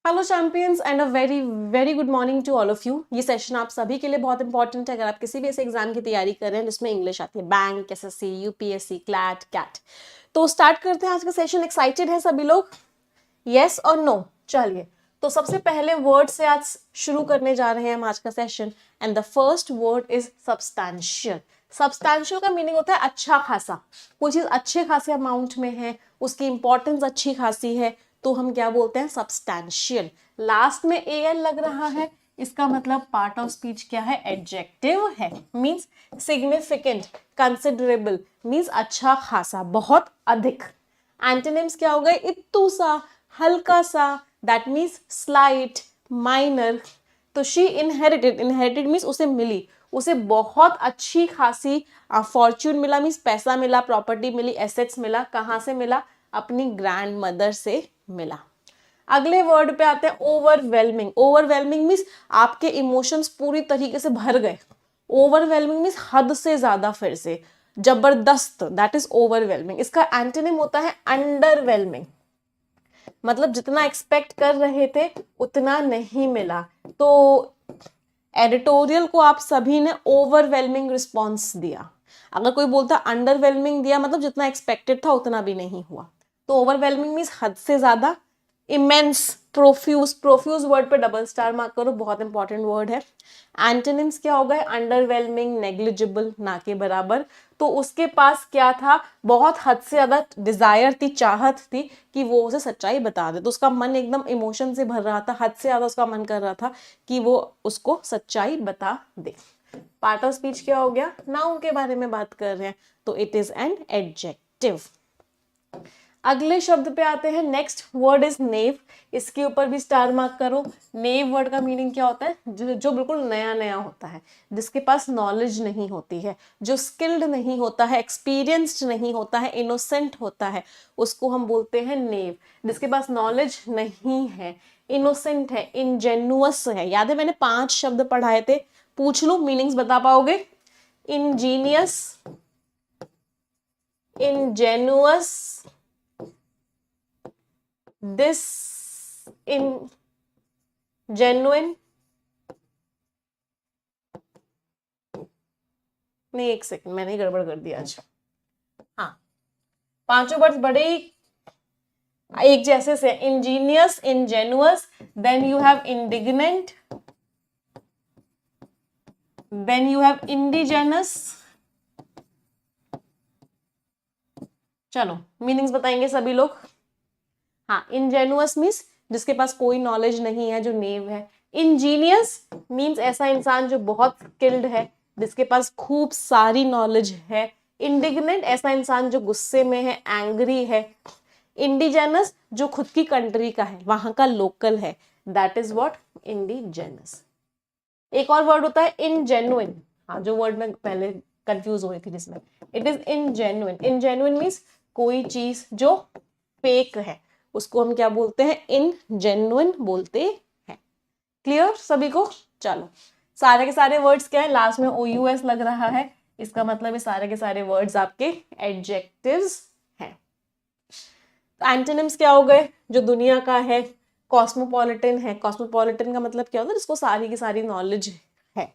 Hello champions and a very very good morning to all of you. ये session आप सभी के लिए बहुत इंपॉर्टेंट है अगर आप किसी भी ऐसे एग्जाम की तैयारी कर रहे हैं जिसमें इंग्लिश आती है, bank, SSC, UPSC, CLAT, CAT. तो स्टार्ट करते हैं आज का सेशन। एक्साइटेड है सभी लोग? यस और नो? चलिए, तो सबसे पहले वर्ड से आज शुरू करने जा रहे हैं हम आज का session and the first word is substantial. Substantial का मीनिंग होता है अच्छा खासा। कोई चीज अच्छे खासे अमाउंट में है, उसकी इंपॉर्टेंस अच्छी खासी है, तो हम क्या बोलते हैं? सब्सटैंशियल। लास्ट में एल लग रहा है, इसका मतलब पार्ट ऑफ स्पीच क्या है? एडजेक्टिव है। मींस सिग्निफिकेंट, कंसिडरेबल, मींस अच्छा खासा, बहुत अधिक। एंटोनिम्स क्या हो गए? इत्तू सा, हल्का सा, दैट मीन्स स्लाइट, माइनर। तो शी इनहेरिटेड, इनहेरिटेड मीन्स उसे मिली, उसे बहुत अच्छी खासी फॉर्च्यून मिला, मीन्स पैसा मिला, प्रॉपर्टी मिली, एसेट्स मिला। कहाँ से मिला? अपनी ग्रैंड मदर से मिला। अगले वर्ड पे आते हैं ओवरवेलमिंग। ओवरवेलमिंग मीन्स आपके इमोशंस पूरी तरीके से भर गए। ओवरवेलमिंग मीन्स हद से ज्यादा, फिर से जबरदस्त, दैट इज ओवरवेलमिंग। इसका एंटोनिम होता है अंडरवेलमिंग, मतलब जितना एक्सपेक्ट कर रहे थे उतना नहीं मिला। तो एडिटोरियल को आप सभी ने ओवरवेलमिंग रिस्पॉन्स दिया। अगर कोई बोलता अंडरवेलमिंग दिया, मतलब जितना एक्सपेक्टेड था उतना भी नहीं हुआ। तो ओवरवेलमिंग मीन्स हद से ज्यादा। इमेंस, प्रोफ्यूज, प्रोफ्यूज वर्ड पे डबल स्टार मार्क करो, बहुत इंपॉर्टेंट वर्ड है। एंटोनिम्स क्या हो गए? अंडरवेलमिंग, नेग्लिजिबल, ना के बराबर। तो उसके पास क्या था? बहुत हद से ज्यादा डिजायर थी, चाहत थी कि वो उसे सच्चाई बता दे। तो उसका मन एकदम इमोशन से भर रहा था, हद से ज्यादा उसका मन कर रहा था कि वो उसको सच्चाई बता दे। पार्ट ऑफ स्पीच क्या हो गया? नाउन के बारे में बात कर रहे हैं, तो इट इज एन एडजेक्टिव। अगले शब्द पे आते हैं। नेक्स्ट वर्ड इज नेव। इसके ऊपर भी स्टार मार्क करो। नेव वर्ड का मीनिंग क्या होता है? जो बिल्कुल नया नया होता है, जिसके पास नॉलेज नहीं होती है, जो स्किल्ड नहीं होता है, एक्सपीरियंस्ड नहीं होता है, इनोसेंट होता है, उसको हम बोलते हैं नेव। जिसके पास नॉलेज नहीं है, इनोसेंट है, इंजेन्युअस है। याद है मैंने 5 शब्द पढ़ाए थे, पूछ लूं मीनिंग्स बता पाओगे? Ingenious, ingenuous, this in genuine. नहीं, एक सेकंड, मैंने गड़बड़ कर दिया आज। हाँ, पांचों वर्ड्स बड़े एक जैसे से। Ingenious, ingenuous, then you have indignant, then you have indigenous. चलो मीनिंग्स बताएंगे सभी लोग। हाँ, इंजेन्युअस मीन्स जिसके पास कोई नॉलेज नहीं है, जो नेव है। इंजीनियस मीन्स ऐसा इंसान जो बहुत स्किल्ड है, जिसके पास खूब सारी नॉलेज है। इंडिग्नेंट ऐसा इंसान जो गुस्से में है, एंग्री है। इंडिजेनस जो खुद की कंट्री का है, वहां का लोकल है, दैट इज व्हाट इंडिजेनस। एक और वर्ड होता है इनजेन्युइन। हाँ, जो वर्ड में पहले कंफ्यूज हो रही थी जिसमें, इट इज इनजेन्युइन। इनजेन्युइन मीन्स कोई चीज जो फेक है, उसको हम क्या बोलते हैं? इनजेन्युइन बोलते हैं। क्लियर सभी को? चलो, सारे के सारे वर्ड्स क्या है? लास्ट में OUS लग रहा है, इसका मतलब है सारे के सारे वर्ड्स आपके एडजेक्टिव्स हैं। एंटोनिम्स क्या हो गए? जो दुनिया का है, कॉस्मोपॉलिटन है। कॉस्मोपॉलिटन का मतलब क्या होता है? जिसको सारी की सारी नॉलेज है।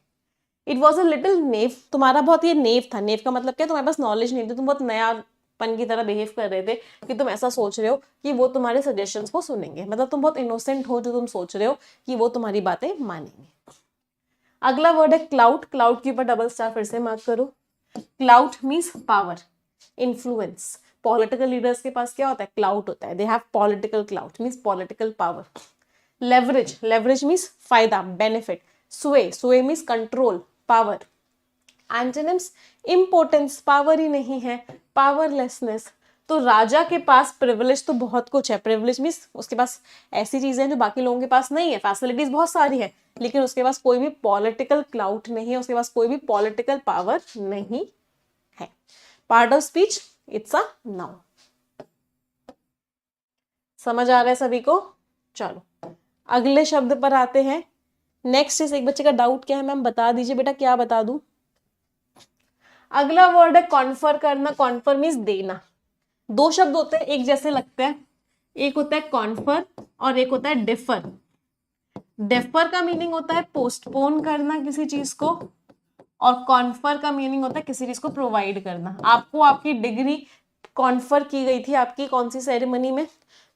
इट वॉज अ लिटिल नेव, तुम्हारा बहुत ये नेव था। नेव का मतलब क्या? तुम्हारे पास नॉलेज नहीं थी, तुम बहुत नयापन की तरह बिहेव कर रहे थे कि तुम ऐसा सोच रहे हो कि वो तुम्हारे सजेशंस को सुनेंगे। मतलब तुम बहुत इनोसेंट हो जो तुम सोच रहे हो कि वो तुम्हारी बातें मानेंगे। अगला वर्ड है क्लाउड। क्लाउड के ऊपर डबल स्टार फिर से मार्क करो। Clout means power, influence. Political leaders के पास क्या होता है? क्लाउड होता है। They have political clout, means political power. Leverage, leverage means फायदा, benefit. Sway, sway means control, power. Antonyms importance, power ही नहीं है, पावरलेसनेस। तो राजा के पास प्रिविलेज तो बहुत कुछ है। प्रिविलेज मीन्स उसके पास ऐसी चीजें हैं जो बाकी लोगों के पास नहीं है, फैसिलिटीज बहुत सारी है, लेकिन उसके पास कोई भी पॉलिटिकल क्लाउड नहीं है, उसके पास कोई भी पॉलिटिकल पावर नहीं है। Part of speech it's a noun. समझ आ रहा है सभी को? चलो अगले शब्द पर आते हैं। नेक्स्ट इस, एक बच्चे का डाउट क्या है मैम बता दीजिए बेटा, क्या बता दूं? अगला वर्ड है कॉन्फर करना। कॉन्फर मीन्स देना। दो शब्द होते हैं, एक जैसे लगते हैं, एक होता है कॉन्फर और एक होता है डिफर। डिफर का मीनिंग होता है पोस्टपोन करना किसी चीज को, और कॉन्फर का मीनिंग होता है किसी चीज को प्रोवाइड करना। आपको आपकी डिग्री कॉन्फर की गई थी आपकी कौन सी सेरेमनी में,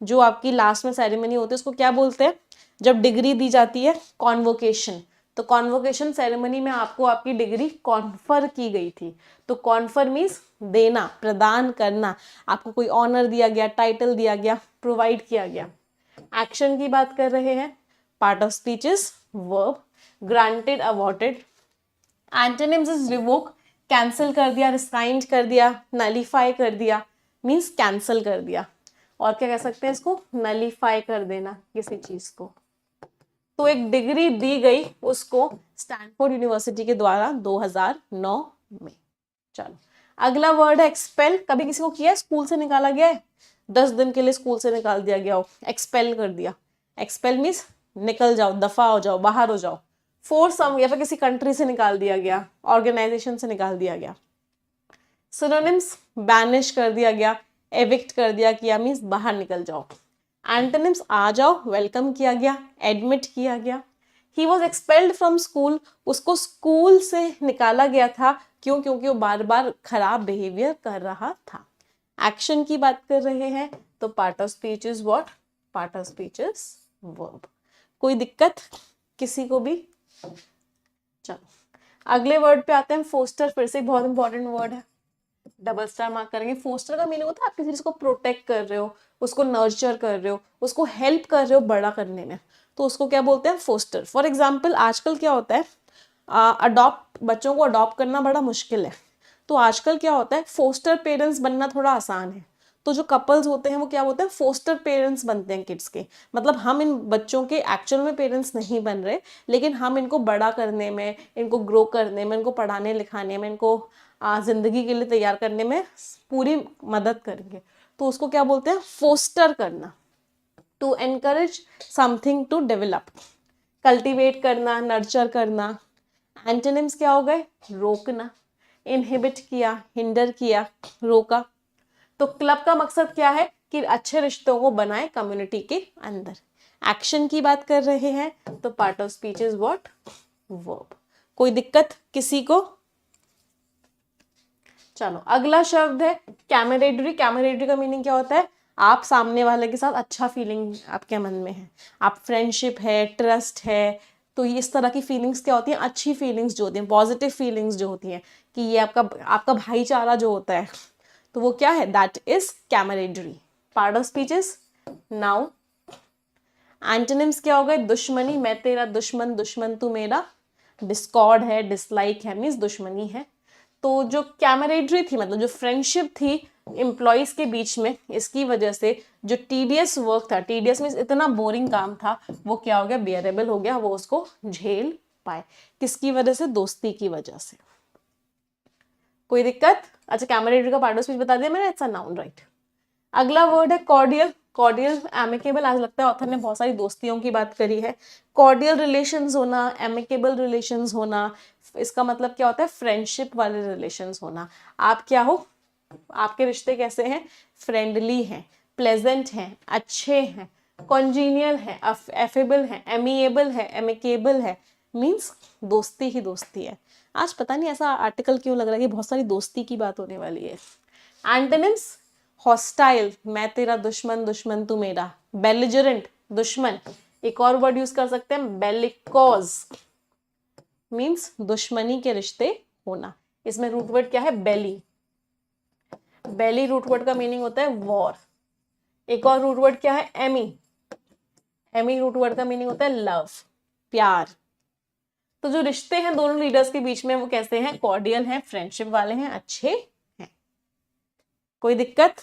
जो आपकी लास्ट में सेरेमनी होती है उसको क्या बोलते हैं, जब डिग्री दी जाती है, कॉन्वोकेशन। तो कॉन्वोकेशन सेरेमनी में आपको आपकी डिग्री कॉन्फर की गई थी। तो कॉन्फर मीन्स देना, प्रदान करना, आपको कोई ऑनर दिया गया, टाइटल दिया गया, प्रोवाइड किया गया। एक्शन की बात कर रहे हैं, part of speech is verb, granted, awarded. Antonyms is revoke, cancel कर दिया, रिसाइंड कर दिया, नलीफाई कर दिया, मीन्स कैंसिल कर दिया। और क्या कह सकते हैं इसको, नलीफाई कर देना किसी चीज को। तो एक डिग्री दी गई उसको स्टैनफोर्ड यूनिवर्सिटी के द्वारा 2009 में। चलो अगला वर्ड है एक्सपेल। कभी किसी को किया, स्कूल से निकाला गया है, 10 दिन के लिए स्कूल से निकाल दिया गया हो, एक्सपेल कर दिया। एक्सपेल मीन्स निकल जाओ, दफा हो जाओ, बाहर हो जाओ। फोर सम, या फिर किसी कंट्री से निकाल दिया गया, ऑर्गेनाइजेशन से निकाल दिया गया। सिनोनिम्स, बैनिश कर दिया गया, एविक्ट कर दिया गया, मीन्स बाहर निकल जाओ। एंटोनिम्स, आ जाओ, वेलकम किया गया, एडमिट किया गया। He was expelled from school, उसको स्कूल से निकाला गया था, क्यों, क्योंकि वो बार बार खराब बिहेवियर कर रहा था। एक्शन की बात कर रहे हैं, तो part of speech is what, part of speech is verb. कोई दिक्कत किसी को भी? चलो अगले वर्ड पे आते हैं, फोस्टर। फिर से बहुत इंपॉर्टेंट वर्ड है, डबल स्टार मार्क करेंगे। फोस्टर का मीनिंग होता है आप किसी चीज को प्रोटेक्ट कर रहे हो, उसको नर्चर कर रहे हो, उसको हेल्प कर रहे हो बड़ा करने में, तो उसको क्या बोलते हैं, फोस्टर। फॉर एग्जाम्पल आजकल क्या होता है, बच्चों को अडॉप्ट करना बड़ा मुश्किल है, तो आजकल क्या होता है, फोस्टर पेरेंट्स बनना थोड़ा आसान है। तो जो कपल्स होते हैं वो क्या होते हैं, फोस्टर पेरेंट्स बनते हैं किड्स के। मतलब हम इन बच्चों के एक्चुअल में पेरेंट्स नहीं बन रहे, लेकिन हम इनको बड़ा करने में, इनको ग्रो करने में, इनको पढ़ाने लिखाने में, इनको जिंदगी के लिए तैयार करने में पूरी मदद करेंगे। तो उसको क्या बोलते हैं, फोस्टर करना। To encourage something to develop, cultivate करना, नर्चर करना। एंटोनिम्स क्या हो गए, रोकना, इनहिबिट किया, हिंडर किया, रोका। तो क्लब का मकसद क्या है कि अच्छे रिश्तों को बनाए कम्युनिटी के अंदर। एक्शन की बात कर रहे हैं, तो part of speech is what, verb. कोई दिक्कत किसी को? चलो अगला शब्द है कैमरेडरी। कैमरेडरी का मीनिंग क्या होता है, आप सामने वाले के साथ अच्छा फीलिंग आपके मन में है, आप फ्रेंडशिप है, ट्रस्ट है, तो ये इस तरह की फीलिंग्स क्या होती हैं, अच्छी फीलिंग्स जो होती हैं, पॉजिटिव फीलिंग्स जो होती हैं, कि ये आपका भाईचारा जो होता है, तो वो क्या है, that is camaraderie. Part of speech is noun. Antonyms क्या हो गए, दुश्मनी, मैं तेरा दुश्मन, दुश्मन तू मेरा। डिस्कॉर्ड है, डिसलाइक है, मीन्स दुश्मनी है। तो जो कैमरेडरी थी, मतलब जो फ्रेंडशिप थी एम्प्लॉइज के बीच में, इसकी वजह से जो टीडियस वर्क था, टीडियस मीन्स इतना बोरिंग काम था, वो क्या हो गया, बियरेबल हो गया, वो उसको झेल पाए। किसकी वजह से, दोस्ती की वजह से। कोई दिक्कत? अच्छा कैमरेडरी का पार्ट ऑफ स्पीच बता दिया मैंने, इट्स अ नाउन, राइट। अगला वर्ड है कॉर्डियल। कॉर्डियल, एमिकेबल, आज लगता है ऑथर ने बहुत सारी दोस्तियों की बात करी है। कॉर्डियल रिलेशंस होना, एमिकेबल रिलेशंस होना, इसका मतलब क्या होता है, फ्रेंडशिप वाले रिलेशंस होना। आप क्या हो, आपके रिश्ते कैसे हैं, फ्रेंडली हैं, प्लेजेंट हैं, अच्छे हैं, कॉन्जीनियल है, एफेबल है, एमिएबल है, एमिकेबल है, मीन्स दोस्ती ही दोस्ती है। आज पता नहीं ऐसा आर्टिकल क्यों लग रहा है कि बहुत सारी दोस्ती की बात होने वाली है। एंटोनिम्स, हॉस्टाइल, मैं तेरा दुश्मन, दुश्मन तू मेरा। बेलिजरेंट, दुश्मन। एक और वर्ड यूज कर सकते हैं, बेलिकोज, मीन्स दुश्मनी के रिश्ते होना। इसमें रूट वर्ड क्या है, बेली। बेली रूट वर्ड का मीनिंग होता है वॉर। एक और रूट वर्ड क्या है, एमी। एमी रूट वर्ड का मीनिंग होता है लव, प्यार। तो जो रिश्ते हैं दोनों लीडर्स के बीच में वो कैसे हैं, कॉर्डियल हैं, फ्रेंडशिप वाले हैं, अच्छे हैं। कोई दिक्कत?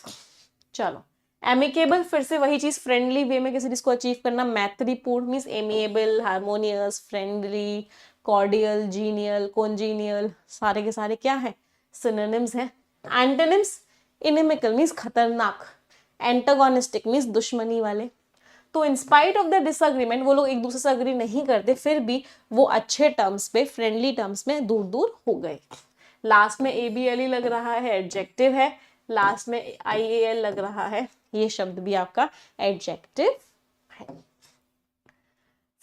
चलो एमिकेबल, फिर से वही चीज, फ्रेंडली वे में किसी चीज को अचीव करना। मैत्रीपूर्ण means amiable, harmonious, friendly, cordial, genial, congenial, सारे के सारे क्या है, सिनोनिम्स हैं। एंटोनिम्स, इनिमिकल मीन्स खतरनाक, एंटागोनिस्टिक मीन्स दुश्मनी वाले। तो in spite of the disagreement, वो लोग एक दूसरे से अग्री नहीं करते, फिर भी वो अच्छे टर्म्स पे, फ्रेंडली टर्म्स में दूर दूर हो गए। लास्ट में ABLE लग रहा है, एडजेक्टिव है, लास्ट में IAL लग रहा है, ये शब्द भी आपका एडजेक्टिव है।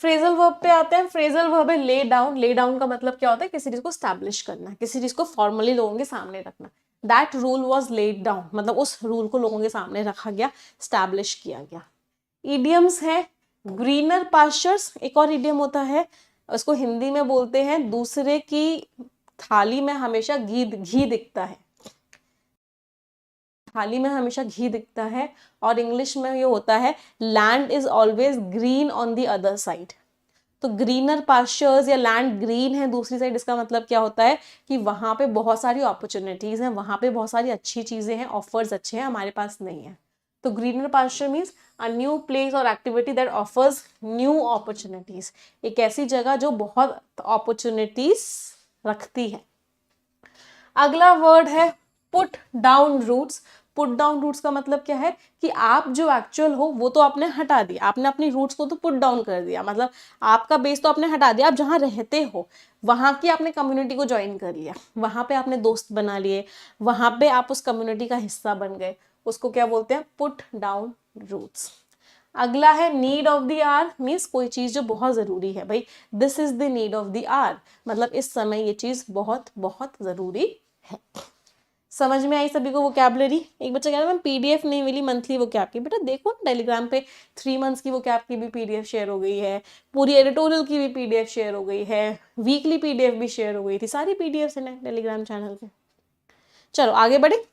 फ्रेजल वर्ब पे आते हैं। फ्रेजल वर्ब है ले डाउन। ले डाउन का मतलब क्या होता है? किसी चीज को स्टैब्लिश करना, किसी चीज को फॉर्मली लोगों के सामने रखना। That rule was laid down, मतलब उस रूल को लोगों के सामने रखा गया, स्टैब्लिश किया गया। इडियम्स है ग्रीनर पास्चर्स, एक और इडियम होता है, उसको हिंदी में बोलते हैं दूसरे की थाली में हमेशा घी दिखता है, थाली में हमेशा घी दिखता है। और इंग्लिश में ये होता है land is always green on the other side. तो ग्रीनर पास्चर्स या लैंड ग्रीन है दूसरी साइड, इसका मतलब क्या होता है कि वहां पे बहुत सारी अपॉर्चुनिटीज हैं, वहां पे बहुत सारी अच्छी चीजें हैं, ऑफर्स अच्छे हैं, हमारे पास नहीं है। तो greener pasture means a new place और activity that offers new opportunities, एक ऐसी जगह जो बहुत अपॉर्चुनिटीज रखती है। अगला वर्ड है put down roots. Put down roots का मतलब क्या है कि आप जो एक्चुअल हो वो तो आपने हटा दिया, आपने अपनी रूट्स को तो पुट डाउन कर दिया, मतलब आपका बेस तो आपने हटा दिया, आप जहाँ रहते हो वहाँ की आपने कम्युनिटी को ज्वाइन कर लिया, वहाँ पे आपने दोस्त बना लिए, वहाँ पे आप उस कम्युनिटी का हिस्सा बन गए, उसको क्या बोलते हैं? Put down roots. अगला है need of the hour, means कोई चीज जो बहुत जरूरी है, भाई this is the need of the hour, मतलब इस समय ये चीज बहुत बहुत जरूरी है। समझ में आई सभी को वोकैबुलरी? एक बच्चा कह रहा है मैम PDF नहीं मिली मंथली वोकैब की। बेटा देखो टेलीग्राम पे 3 मंथ्स की वोकैब की भी PDF शेयर हो गई है, पूरी एडिटोरियल की भी PDF शेयर हो गई है, वीकली PDF भी शेयर हो गई थी, सारी PDF है टेलीग्राम चैनल पे। चलो आगे बढ़े।